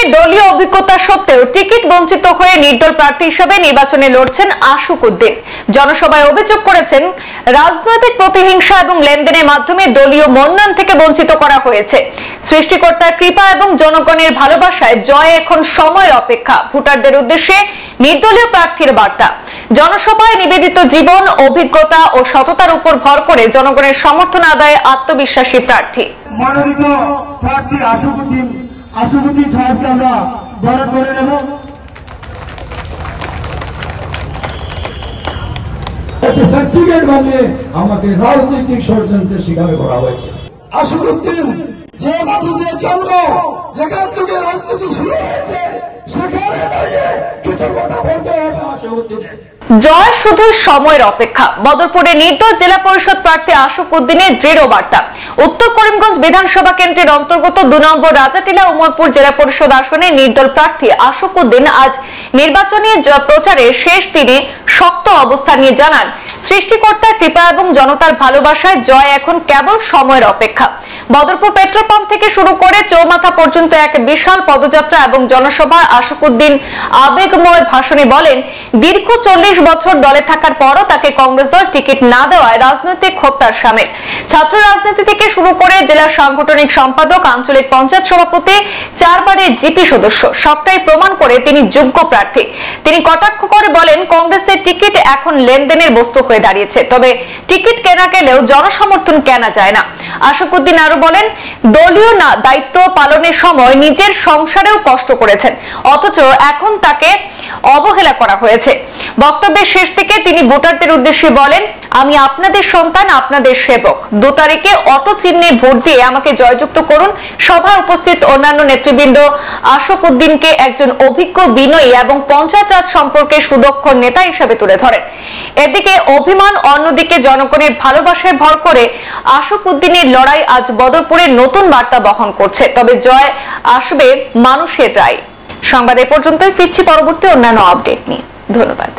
বছরের দলীয় অভিজ্ঞতা সত্ত্বেও টিকিট বঞ্চিত হয়ে নির্দল প্রার্থী হিসেবে নির্বাচনে লড়ছেন আশুক উদ্দিন। জনসভায় অভিযোগ করেছেন, রাজনৈতিক প্রতিহিংসা এবং লেনদেনের মাধ্যমে দলীয় মনোনয়ন থেকে বঞ্চিত করা হয়েছে। সৃষ্টিকর্তার কৃপা এবং জনগণের ভালোবাসায় জয় এখন সময়ের অপেক্ষা। ভোটারদের উদ্দেশ্যে নির্দলীয় প্রার্থীর বার্তা। জনসভায় নিবেদিত জীবন, অভিজ্ঞতা ও সততার উপর ভর করে জনগণের সমর্থন আদায়ে আত্মবিশ্বাসী প্রার্থী। মনোনীত প্রার্থী আশুক উদ্দিন সাহেবকে আমরা বরণ করে নেব। সার্টিফিকেট বানিয়ে আমাদের রাজনৈতিক ষড়যন্ত্রের শিকার করা হয়েছে। আশুক উদ্দিন যে মাটিতে জন্ম, যেখান থেকে রাজনীতি শুরু হয়েছে, সেখানে দাঁড়িয়ে কিছু কথা বলতে হবে আশুক উদ্দিনের। জয় শুধু সময়ের অপেক্ষা। বদরপুরে নির্দল জেলা পরিষদ প্রার্থী আশুক উদ্দিনের দৃঢ় বার্তা। উত্তর করিমগঞ্জ বিধানসভা কেন্দ্রের অন্তর্গত 2 নম্বর রাজাটিলা উমরপুর জেলা পরিষদ আসনে নির্দল প্রার্থী আশুক উদ্দিন আজ নির্বাচনী প্রচারের শেষ দিনে শক্ত অবস্থান নিয়ে জানান, সৃষ্টিকর্তার কৃপা এবং জনতার ভালোবাসায় জয় এখন কেবল সময়ের অপেক্ষা। বদরপুর পেট্রোল পাম্প থেকে শুরু করে চৌমাথা পর্যন্ত এক বিশাল পদযাত্রা এবং জনসভা আশুক উদ্দিন আবেগময় ভাষণে বলেন, দীর্ঘ 40 বছর দলে থাকার পরও তাকে কংগ্রেস দল টিকিট না দেওয়ায় রাজনৈতিক হত্যার সামিল। ছাত্র রাজনীতি থেকে শুরু করে জেলা সাংগঠনিক সম্পাদক, আঞ্চলিক পঞ্চায়েত সভাপতি, 4 বারের জিপি সদস্য, সবটাই প্রমাণ করে তিনি যোগ্য প্রার্থী। তিনি কটাক্ষ করে বলেন, কংগ্রেসের টিকিট এখন লেনদেনের বস্তু হয়ে দাঁড়িয়েছে, তবে টিকিট কেনা গেলেও জনসমর্থন কেনা যায় না। আশুক উদ্দিন আরো বলেন, দলীয় দায়িত্ব পালনের সময় নিজের সংসারেও কষ্ট করেছেন, অথচ এখন তাকে অবহেলা করা হয়েছে। বক্তব্যের শেষ থেকে তিনি ভোটারদের উদ্দেশ্যে বলেন, আমি আপনাদের সন্তান, আপনাদের সেবক। 2 তারিখে অটো চিহ্নে ভোট দিয়ে আমাকে জয়যুক্ত করুন। সভায় উপস্থিত অন্যান্য নেতৃবৃন্দ আশুক উদ্দিনকে একজন অভিজ্ঞ, বিনয়ী এবং পঞ্চায়েত রাজ সম্পর্কে সুদক্ষ নেতা হিসেবে তুলে ধরেন। এদিকে অভিমান, অন্যদিকে জনগণের ভালোবাসায় ভর করে আশুক উদ্দিনের লড়াই আজ বদরপুরে নতুন বার্তা বহন করছে। তবে জয় আসবে মানুষের রায়। সংবাদ এ পর্যন্তই। ফিরছি পরবর্তী অন্যান্য আপডেট নিয়ে। ধন্যবাদ।